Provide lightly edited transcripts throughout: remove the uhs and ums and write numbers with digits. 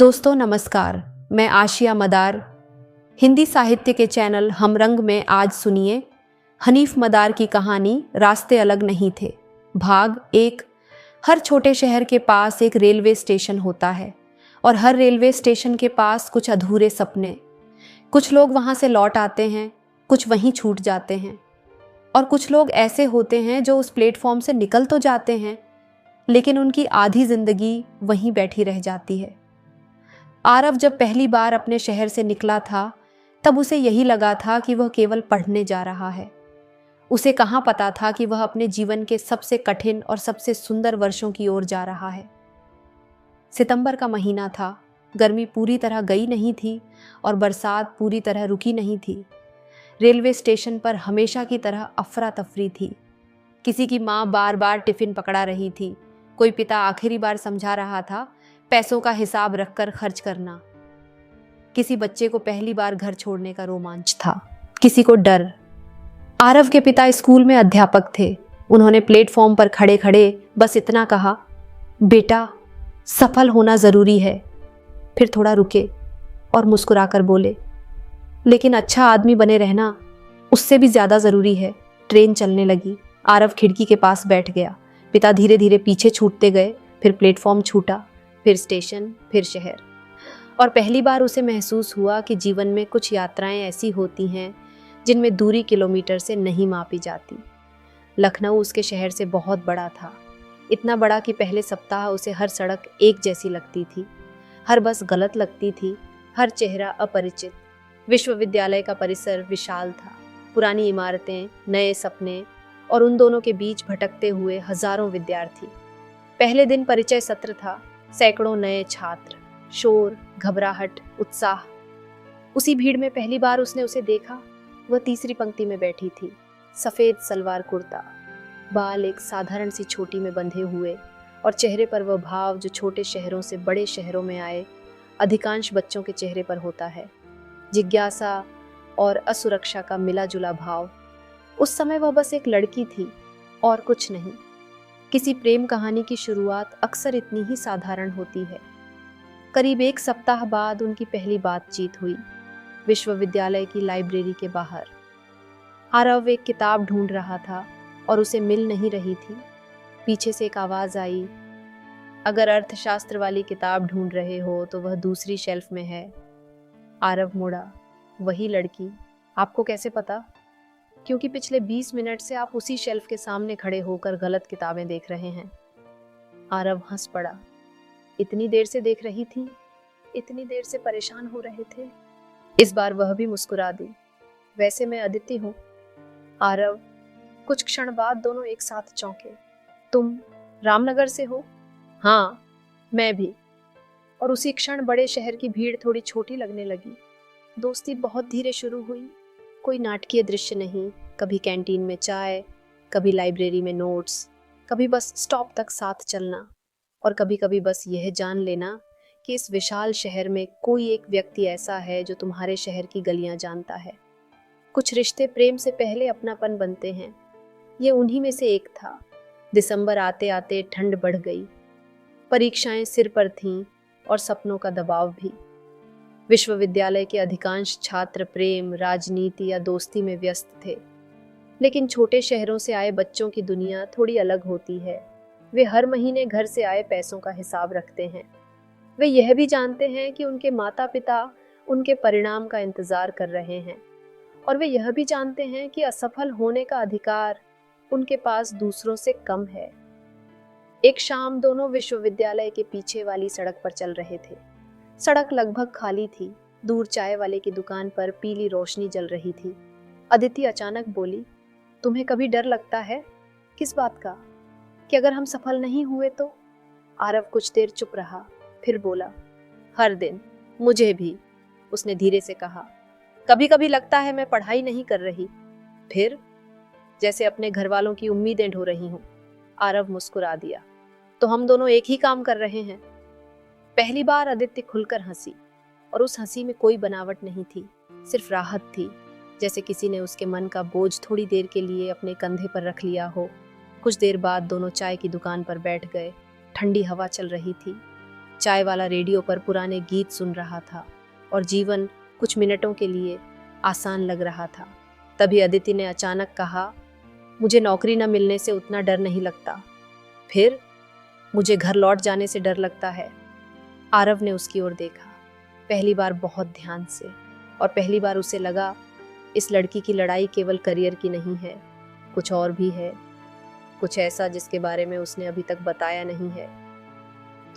दोस्तों नमस्कार, मैं आशिया मदार। हिंदी साहित्य के चैनल हमरंग में आज सुनिए हनीफ मदार की कहानी रास्ते अलग नहीं थे। भाग 1। हर छोटे शहर के पास एक रेलवे स्टेशन होता है और हर रेलवे स्टेशन के पास कुछ अधूरे सपने। कुछ लोग वहाँ से लौट आते हैं, कुछ वहीं छूट जाते हैं और कुछ लोग ऐसे होते हैं जो उस प्लेटफॉर्म से निकल तो जाते हैं लेकिन उनकी आधी जिंदगी वहीं बैठी रह जाती है। आरव जब पहली बार अपने शहर से निकला था तब उसे यही लगा था कि वह केवल पढ़ने जा रहा है। उसे कहाँ पता था कि वह अपने जीवन के सबसे कठिन और सबसे सुंदर वर्षों की ओर जा रहा है। सितंबर का महीना था। गर्मी पूरी तरह गई नहीं थी और बरसात पूरी तरह रुकी नहीं थी। रेलवे स्टेशन पर हमेशा की तरह अफरा तफरी थी। किसी की माँ बार बार टिफिन पकड़ा रही थी, कोई पिता आखिरी बार समझा रहा था पैसों का हिसाब रखकर खर्च करना। किसी बच्चे को पहली बार घर छोड़ने का रोमांच था, किसी को डर। आरव के पिता स्कूल में अध्यापक थे। उन्होंने प्लेटफॉर्म पर खड़े खड़े बस इतना कहा, बेटा सफल होना जरूरी है। फिर थोड़ा रुके और मुस्कुराकर बोले, लेकिन अच्छा आदमी बने रहना उससे भी ज्यादा जरूरी है। ट्रेन चलने लगी। आरव खिड़की के पास बैठ गया। पिता धीरे धीरे पीछे छूटते गए, फिर प्लेटफॉर्म छूटा, फिर स्टेशन, फिर शहर। और पहली बार उसे महसूस हुआ कि जीवन में कुछ यात्राएं ऐसी होती हैं जिनमें दूरी किलोमीटर से नहीं मापी जाती। लखनऊ उसके शहर से बहुत बड़ा था, इतना बड़ा कि पहले सप्ताह उसे हर सड़क एक जैसी लगती थी, हर बस गलत लगती थी, हर चेहरा अपरिचित। विश्वविद्यालय का परिसर विशाल था, पुरानी इमारतें, नए सपने और उन दोनों के बीच भटकते हुए हजारों विद्यार्थी। पहले दिन परिचय सत्र था, सैकड़ों नए छात्र, शोर, घबराहट, उत्साह। उसी भीड़ में पहली बार उसने उसे देखा। वह तीसरी पंक्ति में बैठी थी, सफेद सलवार कुर्ता, बाल एक साधारण सी छोटी में बंधे हुए और चेहरे पर वह भाव जो छोटे शहरों से बड़े शहरों में आए अधिकांश बच्चों के चेहरे पर होता है, जिज्ञासा और असुरक्षा का मिला जुला भाव। उस समय वह बस एक लड़की थी और कुछ नहीं। किसी प्रेम कहानी की शुरुआत अक्सर इतनी ही साधारण होती है। करीब एक सप्ताह बाद उनकी पहली बातचीत हुई, विश्वविद्यालय की लाइब्रेरी के बाहर। आरव एक किताब ढूंढ रहा था और उसे मिल नहीं रही थी। पीछे से एक आवाज आई, अगर अर्थशास्त्र वाली किताब ढूंढ रहे हो तो वह दूसरी शेल्फ में है। आरव मुड़ा, वही लड़की। आपको कैसे पता? क्योंकि पिछले 20 मिनट से आप उसी शेल्फ के सामने खड़े होकर गलत किताबें देख रहे हैं। आरव हंस पड़ा। इतनी देर से देख रही थी, इतनी देर से परेशान हो रहे थे। इस बार वह भी मुस्कुरा दी। वैसे मैं अदिति हूँ। आरव। कुछ क्षण बाद दोनों एक साथ चौंके। तुम रामनगर से हो? हाँ, मैं भी। और उसी क्षण बड़े शहर की भीड़ थोड़ी छोटी लगने लगी। दोस्ती बहुत धीरे शुरू हुई। कोई नाटकीय दृश्य नहीं, कभी कैंटीन में चाय, कभी लाइब्रेरी में नोट्स, कभी बस स्टॉप तक साथ चलना और कभी कभी बस यह जान लेना कि इस विशाल शहर में कोई एक व्यक्ति ऐसा है जो तुम्हारे शहर की गलियां जानता है। कुछ रिश्ते प्रेम से पहले अपनापन बनते हैं। ये उन्हीं में से एक था। दिसंबर आते आते ठंड बढ़ गई। परीक्षाएं सिर पर थीं और सपनों का दबाव भी। विश्वविद्यालय के अधिकांश छात्र प्रेम, राजनीति या दोस्ती में व्यस्त थे। लेकिन छोटे शहरों से आए बच्चों की दुनिया थोड़ी अलग होती है। वे हर महीने घर से आए पैसों का हिसाब रखते हैं। वे यह भी जानते हैं कि उनके माता पिता उनके परिणाम का इंतजार कर रहे हैं और वे यह भी जानते हैं कि असफल होने का अधिकार उनके पास दूसरों से कम है। एक शाम दोनों विश्वविद्यालय के पीछे वाली सड़क पर चल रहे थे। सड़क लगभग खाली थी। दूर चाय वाले की दुकान पर पीली रोशनी जल रही थी। अदिति अचानक बोली, तुम्हें कभी डर लगता है? किस बात का? कि अगर हम सफल नहीं हुए तो? आरव कुछ देर चुप रहा, फिर बोला, हर दिन। मुझे भी, उसने धीरे से कहा। कभी कभी लगता है मैं पढ़ाई नहीं कर रही, फिर जैसे अपने घर वालों की उम्मीदें ढो रही हूं। आरव मुस्कुरा दिया, तो हम दोनों एक ही काम कर रहे हैं। पहली बार अदिति खुलकर हंसी और उस हंसी में कोई बनावट नहीं थी, सिर्फ राहत थी, जैसे किसी ने उसके मन का बोझ थोड़ी देर के लिए अपने कंधे पर रख लिया हो। कुछ देर बाद दोनों चाय की दुकान पर बैठ गए। ठंडी हवा चल रही थी। चाय वाला रेडियो पर पुराने गीत सुन रहा था और जीवन कुछ मिनटों के लिए आसान लग रहा था। तभी अदिति ने अचानक कहा, मुझे नौकरी न मिलने से उतना डर नहीं लगता, फिर मुझे घर लौट जाने से डर लगता है। आरव ने उसकी ओर देखा, पहली बार बहुत ध्यान से, और पहली बार उसे लगा इस लड़की की लड़ाई केवल करियर की नहीं है, कुछ और भी है, कुछ ऐसा जिसके बारे में उसने अभी तक बताया नहीं है।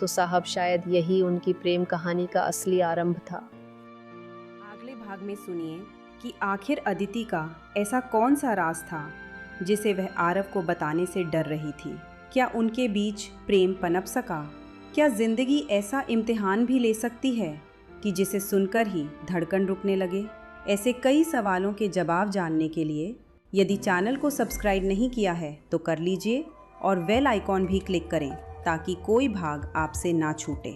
तो साहब शायद यही उनकी प्रेम कहानी का असली आरंभ था। अगले भाग में सुनिए कि आखिर अदिति का ऐसा कौन सा राज था जिसे वह आरव को बताने से डर रही थी। क्या उनके बीच प्रेम पनप सका? क्या जिंदगी ऐसा इम्तिहान भी ले सकती है कि जिसे सुनकर ही धड़कन रुकने लगे? ऐसे कई सवालों के जवाब जानने के लिए यदि चैनल को सब्सक्राइब नहीं किया है तो कर लीजिए और बेल आइकॉन भी क्लिक करें ताकि कोई भाग आपसे ना छूटे।